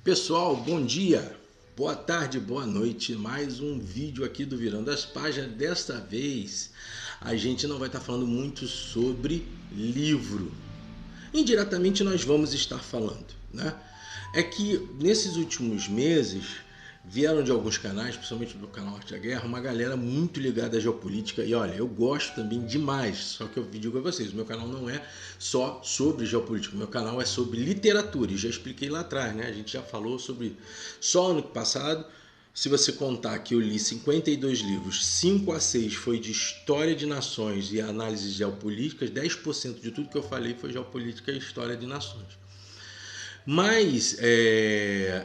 Pessoal, bom dia, boa tarde, boa noite. Mais um vídeo aqui do Virando as Páginas. Desta vez a gente não vai estar falando muito sobre livro. Indiretamente nós vamos estar falando, né? É que nesses últimos meses vieram de alguns canais, principalmente do canal Arte da Guerra, uma galera muito ligada à geopolítica. E olha, eu gosto também demais, só que eu digo a vocês, o meu canal não é só sobre geopolítica, o meu canal é sobre literatura, e já expliquei lá atrás, né? A gente já falou sobre, só ano passado, se você contar que eu li 52 livros, 5 a 6 foi de história de nações e análises geopolíticas, 10% de tudo que eu falei foi geopolítica e história de nações. Mas,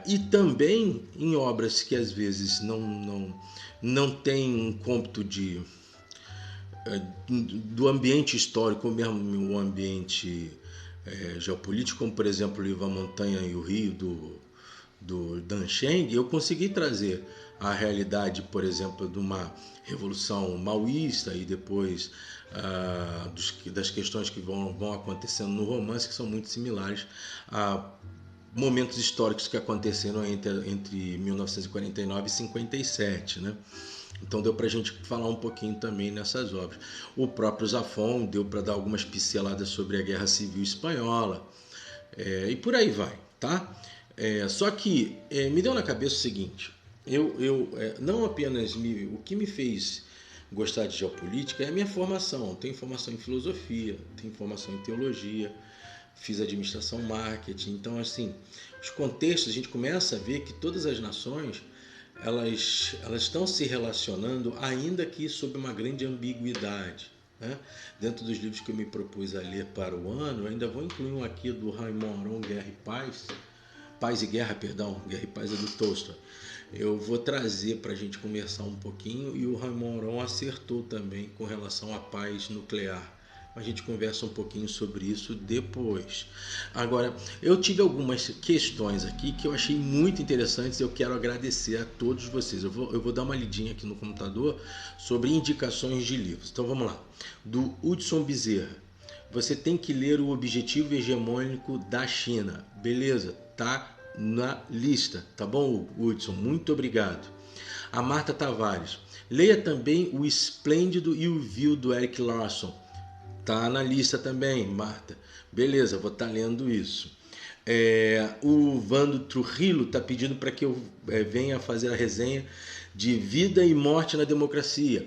e também em obras que às vezes não tem um cômputo do ambiente histórico, ou mesmo o ambiente geopolítico, como por exemplo o livro A Montanha e o Rio do Dan Sheng, eu consegui trazer a realidade, por exemplo, de uma revolução maoísta e depois das questões que vão acontecendo no romance, que são muito similares a momentos históricos que aconteceram entre 1949 e 57, né? Então deu para a gente falar um pouquinho também nessas obras. O próprio Zafón deu para dar algumas pinceladas sobre a Guerra Civil Espanhola, e por aí vai, tá? Só que me deu na cabeça o seguinte, não apenas o que me fez gostar de geopolítica é a minha formação. Eu tenho formação em filosofia, tenho formação em teologia, fiz administração marketing. Então, assim, os contextos, a gente começa a ver que todas as nações elas estão se relacionando, ainda que sob uma grande ambiguidade, né? Dentro dos livros que eu me propus a ler para o ano, eu ainda vou incluir um aqui do Raymond Aron, Guerra e Paz, Paz e Guerra, perdão, Guerra e Paz é do Tolstói. Eu vou trazer para a gente conversar um pouquinho, e o Raymond Aron acertou também com relação à paz nuclear. A gente conversa um pouquinho sobre isso depois. Agora, eu tive algumas questões aqui que eu achei muito interessantes e eu quero agradecer a todos vocês. Eu vou dar uma lidinha aqui no computador sobre indicações de livros. Então vamos lá. Do Hudson Bezerra. Você tem que ler O Objetivo Hegemônico da China. Beleza, tá na lista, tá bom, Hudson? Muito obrigado. A Marta Tavares. Leia também O Esplêndido e o Vil, do Erik Larson. Tá na lista também, Marta. Beleza, vou estar lendo isso. O Vando Trujillo está pedindo para que eu venha fazer a resenha de Vida e Morte na Democracia,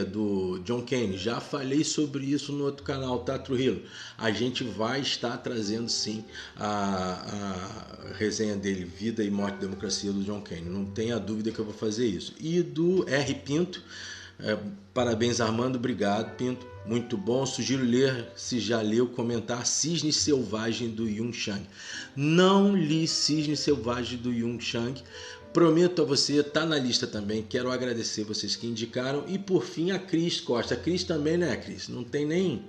do John Kane. Já falei sobre isso no outro canal, tá, Trujillo? A gente vai estar trazendo sim a resenha dele, Vida e Morte na Democracia, do John Kane. Não tenha dúvida que eu vou fazer isso. E do R. Pinto, parabéns, Armando, obrigado, Pinto, muito bom. Sugiro ler, se já leu, comentar Cisne Selvagem, do Yung Chang. Não li Cisne Selvagem, do Yung Chang, prometo a você, tá na lista também. Quero agradecer vocês que indicaram. E por fim a Cris Costa. A Cris também, né, Cris? Não tem nem...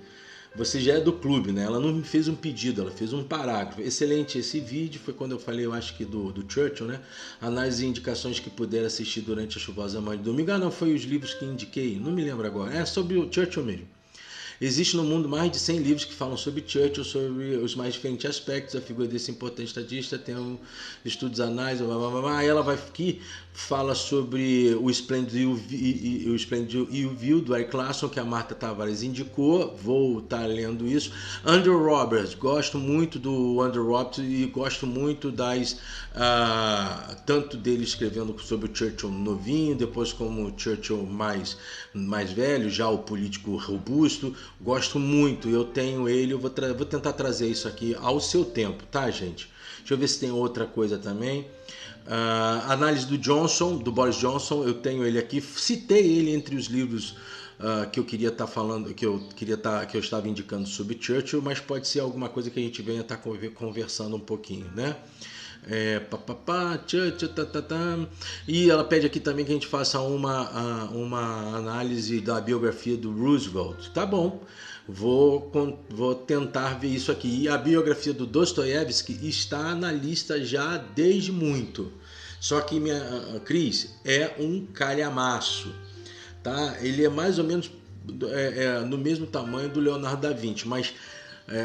Você já é do clube, né? Ela não me fez um pedido, ela fez um parágrafo. Excelente esse vídeo, foi quando eu falei, eu acho que do Churchill, né? Análise e indicações que puder assistir durante a chuvosa manhã de domingo. Ah, não, foi os livros que indiquei, não me lembro agora. É sobre o Churchill mesmo. Existe no mundo mais de 100 livros que falam sobre Churchill, sobre os mais diferentes aspectos da figura desse importante estadista. Tem estudos anais, aí ela vai aqui, fala sobre o Esplêndido e o Vil, do Erik Larson, que a Marta Tavares indicou. Vou estar lendo isso. Andrew Roberts, gosto muito do Andrew Roberts e gosto muito tanto dele escrevendo sobre o Churchill novinho, depois como o Churchill mais velho, já o político robusto. Gosto muito, eu tenho ele, eu vou tentar trazer isso aqui ao seu tempo, tá, gente? Deixa eu ver se tem outra coisa também. Análise do Boris Johnson, eu tenho ele aqui, citei ele entre os livros que eu queria estar falando, que eu estava indicando sobre Churchill, mas pode ser alguma coisa que a gente venha estar conversando um pouquinho, né? E ela pede aqui também que a gente faça uma análise da biografia do Roosevelt. Tá bom, vou tentar ver isso aqui. E a biografia do Dostoiévski está na lista já desde muito. Só que Cris, é um calhamaço, tá? Ele é mais ou menos no mesmo tamanho do Leonardo da Vinci, mas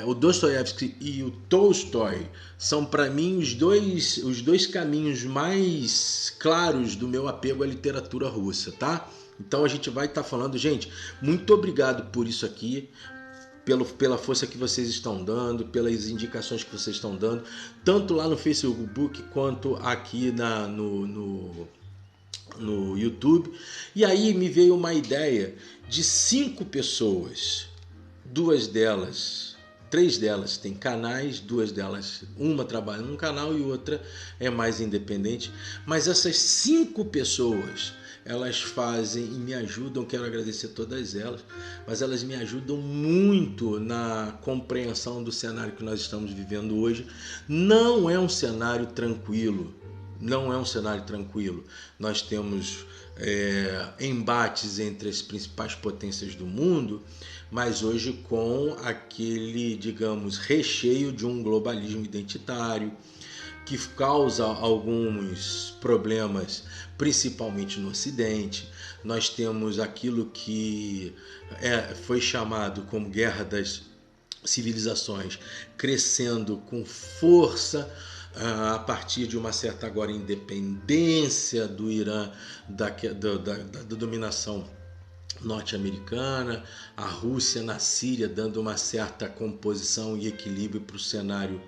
o Dostoiévski e o Tolstói são para mim os dois caminhos mais claros do meu apego à literatura russa, tá? Então a gente vai estar falando, gente, muito obrigado por isso aqui, pela força que vocês estão dando, pelas indicações que vocês estão dando, tanto lá no Facebook quanto aqui no YouTube. E aí me veio uma ideia de 5 pessoas, três delas têm canais, 2 delas, uma trabalha num canal e outra é mais independente, mas essas 5 pessoas, elas fazem e me ajudam, quero agradecer todas elas, mas elas me ajudam muito na compreensão do cenário que nós estamos vivendo hoje. Não é um cenário tranquilo, não é um cenário tranquilo. Nós temos embates entre as principais potências do mundo, mas hoje com aquele, digamos, recheio de um globalismo identitário que causa alguns problemas, principalmente no Ocidente. Nós temos aquilo que foi chamado como Guerra das Civilizações, crescendo com força a partir de uma certa agora independência do Irã da dominação norte-americana, a Rússia na Síria dando uma certa composição e equilíbrio para o cenário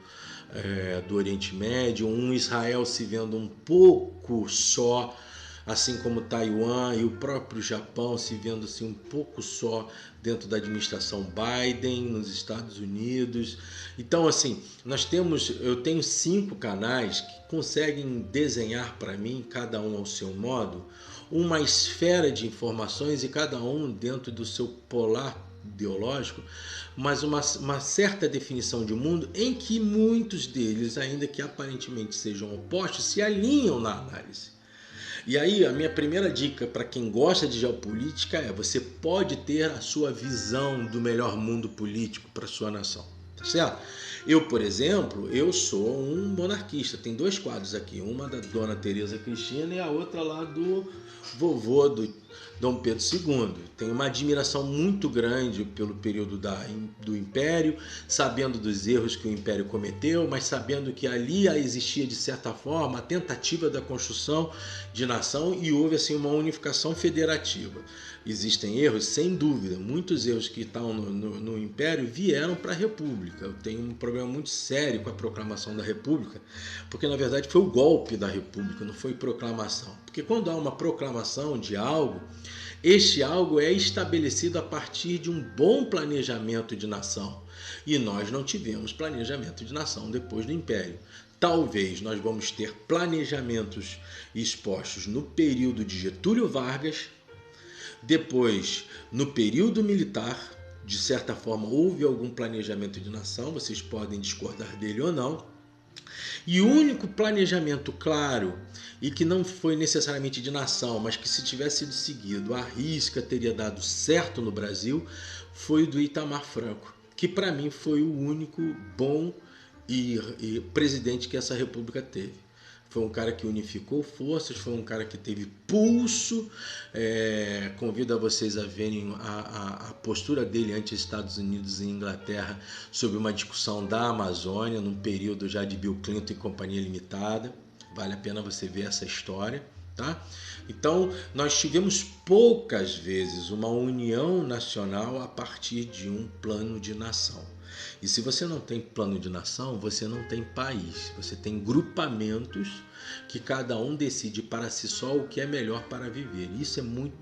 do Oriente Médio, um Israel se vendo um pouco só, assim como Taiwan e o próprio Japão se vendo assim um pouco só dentro da administração Biden nos Estados Unidos. Então assim, eu tenho 5 canais que conseguem desenhar para mim, cada um ao seu modo, uma esfera de informações e cada um dentro do seu polar ideológico, mas uma certa definição de mundo em que muitos deles, ainda que aparentemente sejam opostos, se alinham na análise. E aí a minha primeira dica para quem gosta de geopolítica é: você pode ter a sua visão do melhor mundo político para sua nação, tá certo? Eu, por exemplo, eu sou um monarquista. Tem 2 quadros aqui, uma da Dona Teresa Cristina e a outra lá do vovô do Dom Pedro II. Tenho uma admiração muito grande pelo período do Império, sabendo dos erros que o Império cometeu, mas sabendo que ali existia, de certa forma, a tentativa da construção de nação e houve assim uma unificação federativa. Existem erros, sem dúvida, muitos erros que estão no Império vieram para a República. Eu tenho um problema muito sério com a proclamação da República, porque na verdade foi o golpe da República, não foi proclamação. Porque quando há uma proclamação de algo, este algo é estabelecido a partir de um bom planejamento de nação. E nós não tivemos planejamento de nação depois do Império. Talvez nós vamos ter planejamentos expostos no período de Getúlio Vargas, depois no período militar. De certa forma houve algum planejamento de nação, vocês podem discordar dele ou não. E o único planejamento claro e que não foi necessariamente de nação, mas que se tivesse sido seguido à risca teria dado certo no Brasil, foi o do Itamar Franco, que para mim foi o único bom e presidente que essa república teve. Foi um cara que unificou forças, foi um cara que teve pulso. Convido a vocês a verem a postura dele ante Estados Unidos e Inglaterra sobre uma discussão da Amazônia, num período já de Bill Clinton e Companhia Limitada. Vale a pena você ver essa história, tá? Então, nós tivemos poucas vezes uma união nacional a partir de um plano de nação. E se você não tem plano de nação, você não tem país. Você tem grupamentos que cada um decide para si só o que é melhor para viver. Isso é muito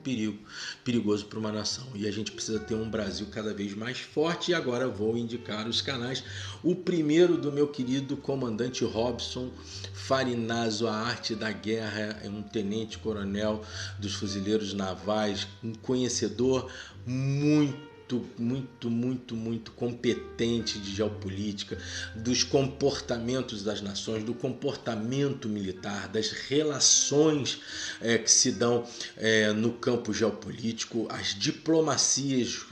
perigoso para uma nação. E a gente precisa ter um Brasil cada vez mais forte. E agora vou indicar os canais. O primeiro do meu querido comandante Robson Farinazzo, A Arte da Guerra, é um tenente-coronel dos fuzileiros navais, um conhecedor muito competente de geopolítica, dos comportamentos das nações, do comportamento militar, das relações que se dão no campo geopolítico, as diplomacias,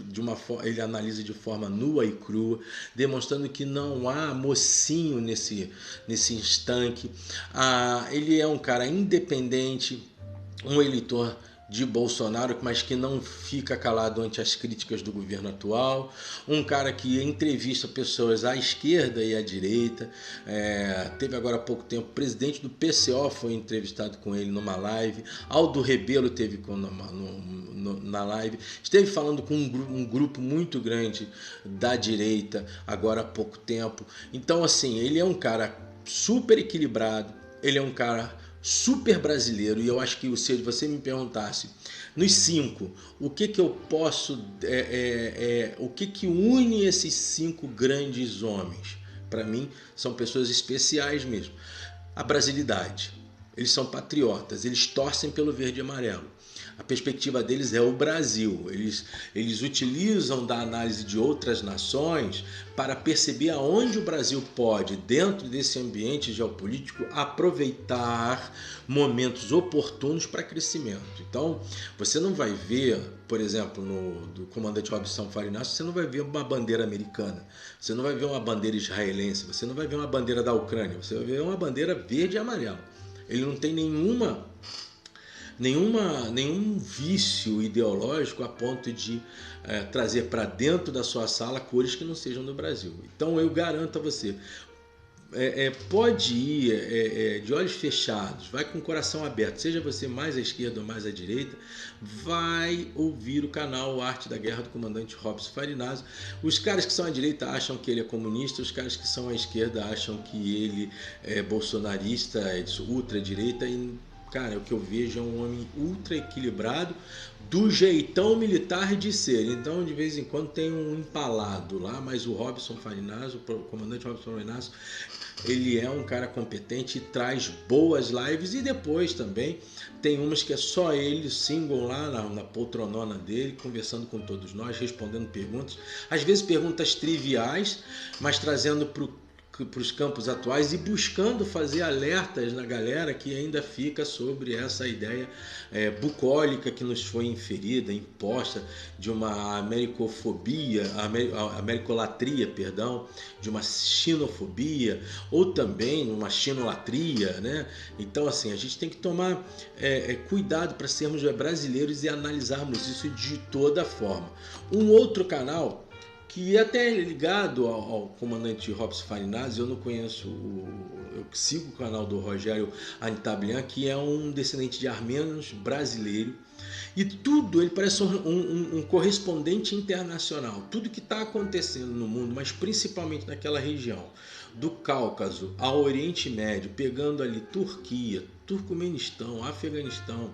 ele analisa de forma nua e crua, demonstrando que não há mocinho nesse instante. Ele é um cara independente, um eleitor de Bolsonaro, mas que não fica calado ante as críticas do governo atual, um cara que entrevista pessoas à esquerda e à direita. Teve agora há pouco tempo, o presidente do PCO foi entrevistado com ele numa live, Aldo Rebelo teve na live, esteve falando com um grupo muito grande da direita agora há pouco tempo. Então, assim, ele é um cara super equilibrado, ele é um cara super brasileiro, e eu acho que se você me perguntasse nos 5, o que que eu posso o que que une esses 5 grandes homens, para mim são pessoas especiais mesmo. A brasilidade, eles são patriotas, eles torcem pelo verde e amarelo. A perspectiva deles é o Brasil. Eles utilizam da análise de outras nações para perceber aonde o Brasil pode, dentro desse ambiente geopolítico, aproveitar momentos oportunos para crescimento. Então, você não vai ver, por exemplo, do comandante Robson Farinácio, você não vai ver uma bandeira americana, você não vai ver uma bandeira israelense, você não vai ver uma bandeira da Ucrânia, você vai ver uma bandeira verde e amarela. Ele não tem nenhum vício ideológico a ponto de trazer para dentro da sua sala cores que não sejam do Brasil. Então eu garanto a você, pode ir de olhos fechados, vai com o coração aberto, seja você mais à esquerda ou mais à direita, vai ouvir o canal Arte da Guerra do comandante Robson Farinácio. Os caras que são à direita acham que ele é comunista, os caras que são à esquerda acham que ele é bolsonarista, é de ultradireita, e cara, o que eu vejo é um homem ultra equilibrado, do jeitão militar de ser. Então, de vez em quando tem um empalado lá, mas o Robson Farinácio, o comandante Robson Farinácio, ele é um cara competente e traz boas lives. E depois também tem umas que é só ele, single lá na poltronona dele, conversando com todos nós, respondendo perguntas. Às vezes perguntas triviais, mas trazendo para os campos atuais e buscando fazer alertas na galera que ainda fica sobre essa ideia bucólica que nos foi inferida, imposta, de uma americolatria, perdão, de uma xenofobia, ou também uma xenolatria, né? Então, assim, a gente tem que tomar cuidado para sermos brasileiros e analisarmos isso de toda forma. Um outro canal que até é ligado ao comandante Robson Farinácio, eu não conheço, eu sigo o canal do Rogério Anitablian, que é um descendente de armênios brasileiro, e tudo, ele parece um correspondente internacional, tudo que está acontecendo no mundo, mas principalmente naquela região, do Cáucaso ao Oriente Médio, pegando ali Turquia, Turcomenistão, Afeganistão,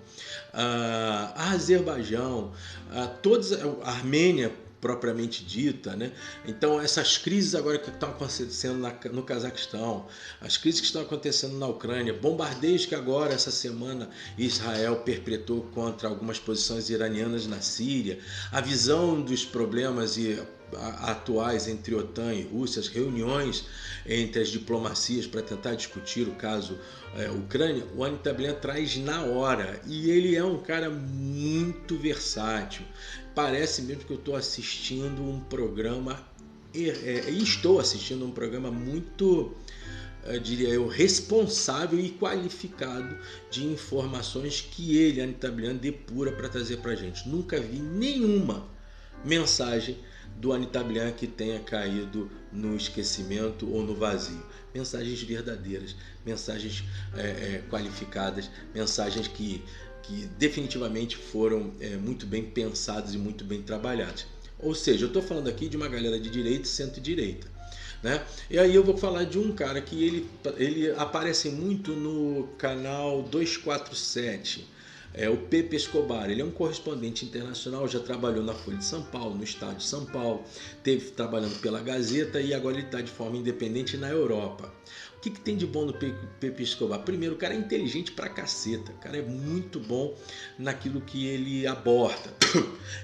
Azerbaijão, a Armênia, propriamente dita, né? Então essas crises agora que estão acontecendo no Cazaquistão, as crises que estão acontecendo na Ucrânia, bombardeios que agora essa semana Israel perpetrou contra algumas posições iranianas na Síria, a visão dos problemas atuais entre OTAN e Rússia, as reuniões entre as diplomacias para tentar discutir o caso Ucrânia, o Anitablian traz na hora, e ele é um cara muito versátil. Parece mesmo que eu estou assistindo um programa, estou assistindo um programa muito, diria eu, responsável e qualificado de informações que ele, Anitablian, depura para trazer para a gente. Nunca vi nenhuma mensagem do Anitablian que tenha caído no esquecimento ou no vazio. Mensagens verdadeiras, mensagens qualificadas, mensagens que definitivamente foram muito bem pensadas e muito bem trabalhadas. Ou seja, eu estou falando aqui de uma galera de direita e centro-direita, né? E aí eu vou falar de um cara que ele aparece muito no canal 247, o Pepe Escobar. Ele é um correspondente internacional, já trabalhou na Folha de São Paulo, no Estado de São Paulo, teve trabalhando pela Gazeta e agora ele está de forma independente na Europa. O que tem de bom no Pepe Escobar? Primeiro, o cara é inteligente pra caceta, o cara é muito bom naquilo que ele aborda.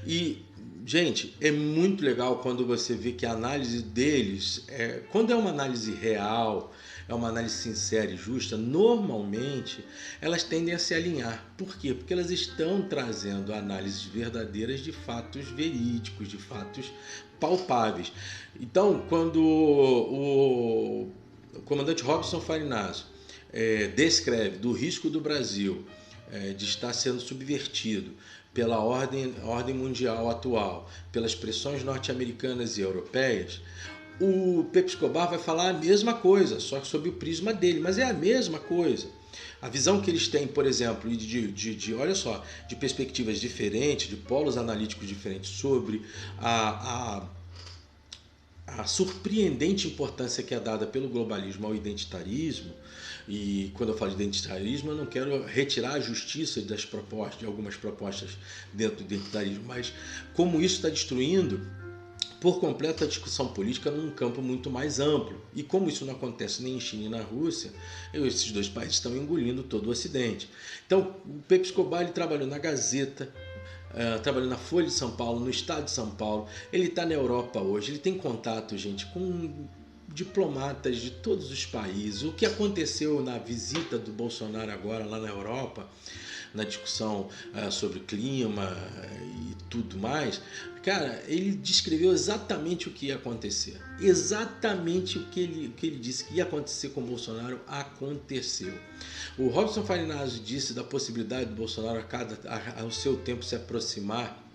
E, gente, é muito legal quando você vê que a análise deles, quando é uma análise real, é uma análise sincera e justa, normalmente elas tendem a se alinhar. Por quê? Porque elas estão trazendo análises verdadeiras de fatos verídicos, de fatos palpáveis. Então, quando o comandante Robson Farinácio descreve do risco do Brasil de estar sendo subvertido pela ordem mundial atual, pelas pressões norte-americanas e europeias, o Pepe Escobar vai falar a mesma coisa, só que sob o prisma dele, mas é a mesma coisa. A visão que eles têm, por exemplo, olha só, de perspectivas diferentes, de polos analíticos diferentes sobre a surpreendente importância que é dada pelo globalismo ao identitarismo. E quando eu falo de identitarismo, eu não quero retirar a justiça das propostas, de algumas propostas dentro do identitarismo, mas como isso está destruindo por completo a discussão política num campo muito mais amplo. E como isso não acontece nem em China nem na Rússia, esses dois países estão engolindo todo o Ocidente. Então, o Pepe Escobar ele trabalhou na Gazeta, trabalhou na Folha de São Paulo, no Estado de São Paulo. Ele está na Europa hoje, ele tem contato, gente, com diplomatas de todos os países. O que aconteceu na visita do Bolsonaro agora lá na Europa, na discussão sobre clima e tudo mais, cara, ele descreveu exatamente o que ia acontecer. Exatamente o que ele disse que ia acontecer com o Bolsonaro aconteceu. O Robson Farinazzo disse da possibilidade do Bolsonaro ao seu tempo se aproximar,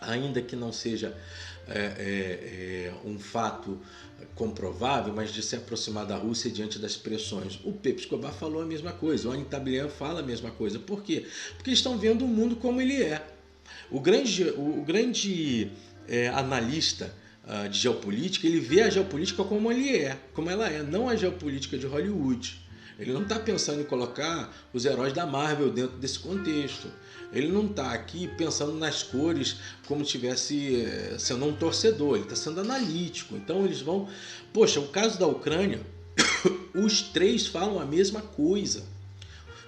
ainda que não seja um fato comprovável, mas de se aproximar da Rússia diante das pressões. O Pepe Escobar falou a mesma coisa, o Anitablian fala a mesma coisa. Por quê? Porque eles estão vendo o mundo como ele é. O grande analista de geopolítica, ele vê a geopolítica como ela é, não a geopolítica de Hollywood. Ele não está pensando em colocar os heróis da Marvel dentro desse contexto. Ele não está aqui pensando nas cores como se estivesse sendo um torcedor. Ele está sendo analítico. Então eles vão... Poxa, o caso da Ucrânia, os três falam a mesma coisa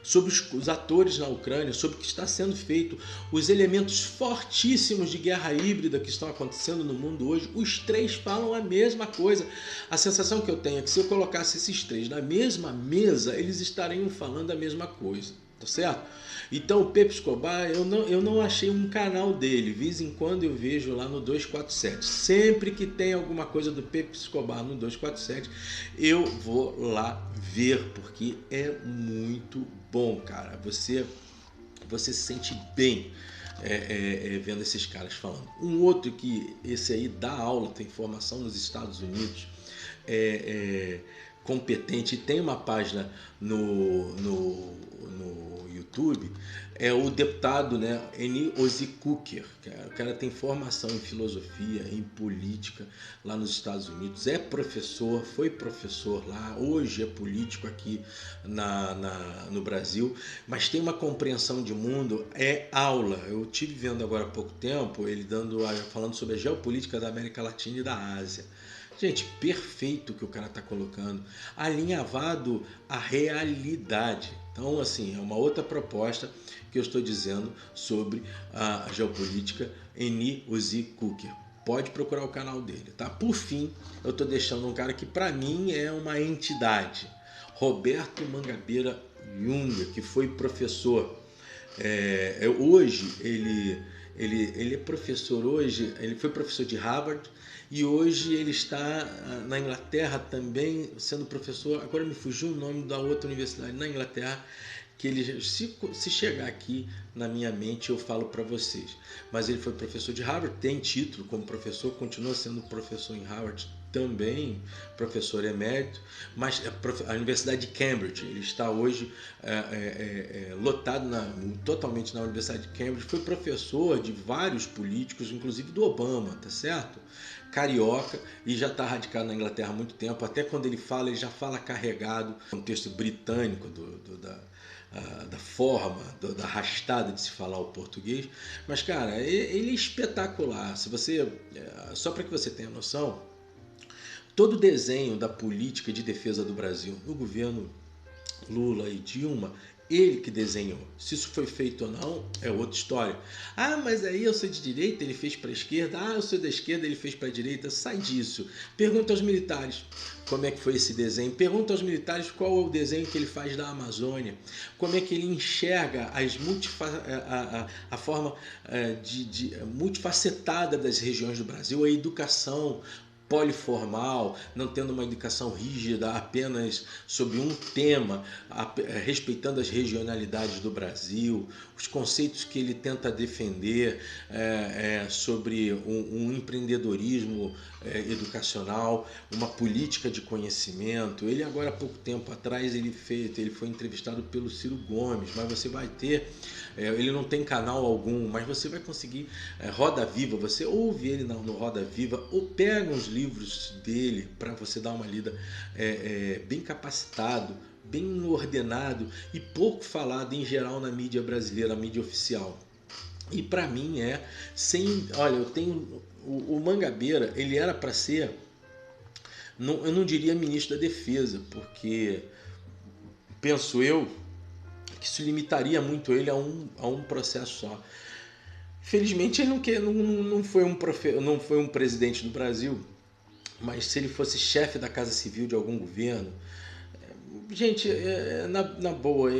sobre os atores na Ucrânia, sobre o que está sendo feito, os elementos fortíssimos de guerra híbrida que estão acontecendo no mundo hoje. Os três falam a mesma coisa. A sensação que eu tenho é que se eu colocasse esses três na mesma mesa, eles estariam falando a mesma coisa, tá certo? Então o Pepe Escobar, eu não achei um canal dele. De vez em quando eu vejo lá no 247. Sempre que tem alguma coisa do Pepe Escobar no 247, eu vou lá ver, porque é muito bom, cara. Você se sente bem vendo esses caras falando. Um outro que esse aí dá aula, tem formação nos Estados Unidos, competente, tem uma página no YouTube, é o deputado, né, Eni Ozikuker. O cara tem formação em filosofia, em política lá nos Estados Unidos, é professor, foi professor lá, hoje é político aqui no Brasil, mas tem uma compreensão de mundo, é aula. Eu tive vendo agora há pouco tempo ele falando sobre a geopolítica da América Latina e da Ásia. Gente, perfeito o que o cara está colocando, alinhavado à realidade. Então, assim, é uma outra proposta que eu estou dizendo sobre a geopolítica. Eni Ozikuker. Pode procurar o canal dele, tá? Por fim, eu estou deixando um cara que para mim é uma entidade, Roberto Mangabeira Jung, que foi professor. Hoje ele é professor, ele foi professor de Harvard e hoje ele está na Inglaterra também sendo professor. Agora me fugiu o nome da outra universidade na Inglaterra, que ele, se chegar aqui na minha mente eu falo para vocês. Mas ele foi professor de Harvard, tem título como professor, continua sendo professor em Harvard também, professor emérito, mas a Universidade de Cambridge, ele está hoje lotado totalmente na Universidade de Cambridge, foi professor de vários políticos, inclusive do Obama, tá certo? Carioca, e já está radicado na Inglaterra há muito tempo. Até quando ele já fala carregado, contexto britânico da forma, da arrastada de se falar o português. Mas, cara, ele é espetacular. Só para que você tenha noção, todo o desenho da política de defesa do Brasil no governo Lula e Dilma, ele que desenhou. Se isso foi feito ou não, é outra história. Ah, mas aí eu sou de direita, ele fez para a esquerda. Ah, eu sou da esquerda, ele fez para a direita. Sai disso. Pergunta aos militares como é que foi esse desenho. Pergunta aos militares qual é o desenho que ele faz da Amazônia. Como é que ele enxerga a forma multifacetada das regiões do Brasil, a educação, poliformal, não tendo uma educação rígida apenas sobre um tema, respeitando as regionalidades do Brasil, os conceitos que ele tenta defender sobre um empreendedorismo educacional, uma política de conhecimento. Ele agora há pouco tempo atrás ele foi entrevistado pelo Ciro Gomes, mas você vai ter, ele não tem canal algum, mas você vai conseguir Roda Viva, você ouve ele no Roda Viva ou pega uns livros dele para você dar uma lida, bem capacitado, bem ordenado e pouco falado em geral na mídia brasileira, na mídia oficial. E para mim olha, eu tenho o Mangabeira, ele era para ser, eu não diria ministro da Defesa, porque penso eu que isso limitaria muito ele a um processo só. Felizmente ele não foi um presidente do Brasil, mas se ele fosse chefe da Casa Civil de algum governo, gente, na boa,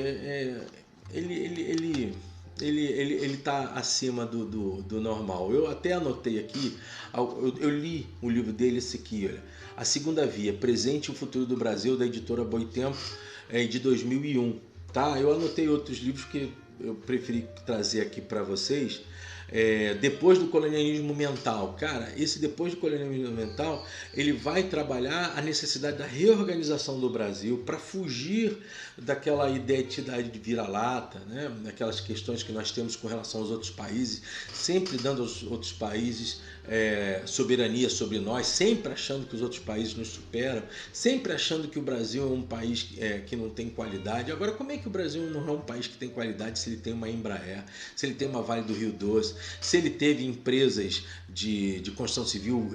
ele tá acima do normal. Eu até anotei aqui, eu li o livro dele, esse aqui, olha, A Segunda Via, Presente e o Futuro do Brasil, da editora Boitempo, de 2001. Tá? Eu anotei outros livros que eu preferi trazer aqui para vocês. Depois do colonialismo mental. Cara, esse depois do colonialismo mental, ele vai trabalhar a necessidade da reorganização do Brasil para fugir daquela identidade de vira-lata, né? Daquelas questões que nós temos com relação aos outros países, sempre dando aos outros países soberania sobre nós, sempre achando que os outros países nos superam, sempre achando que o Brasil é um país que não tem qualidade. Agora, como é que o Brasil não é um país que tem qualidade se ele tem uma Embraer, se ele tem uma Vale do Rio Doce, se ele teve empresas de construção civil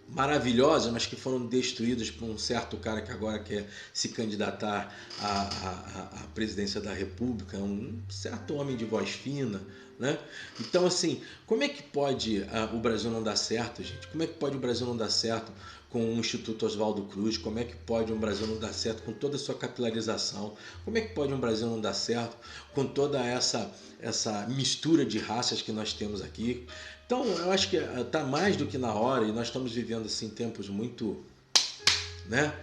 maravilhosas, mas que foram destruídas por um certo cara que agora quer se candidatar à presidência da República, um certo homem de voz fina, né? Então, assim, como é que pode o Brasil não dar certo, gente? Como é que pode o Brasil não dar certo com o Instituto Oswaldo Cruz? Como é que pode um Brasil não dar certo com toda a sua capilarização? Como é que pode um Brasil não dar certo com toda essa mistura de raças que nós temos aqui? Então, eu acho que está mais do que na hora, e nós estamos vivendo assim tempos muito, né?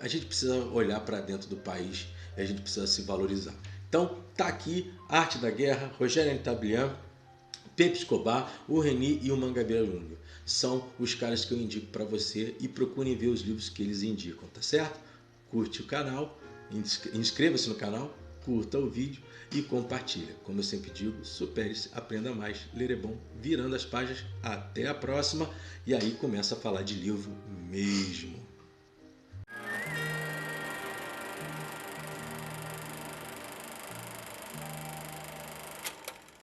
A gente precisa olhar para dentro do país e a gente precisa se valorizar. Então, tá aqui Arte da Guerra, Rogério Tablian, Pepe Escobar, o Reni e o Mangabeira Júnior. São os caras que eu indico para você, e procurem ver os livros que eles indicam, tá certo? Curte o canal, inscreva-se no canal, curta o vídeo e compartilha. Como eu sempre digo, supere-se, aprenda mais, ler é bom, virando as páginas. Até a próxima, e aí começa a falar de livro mesmo.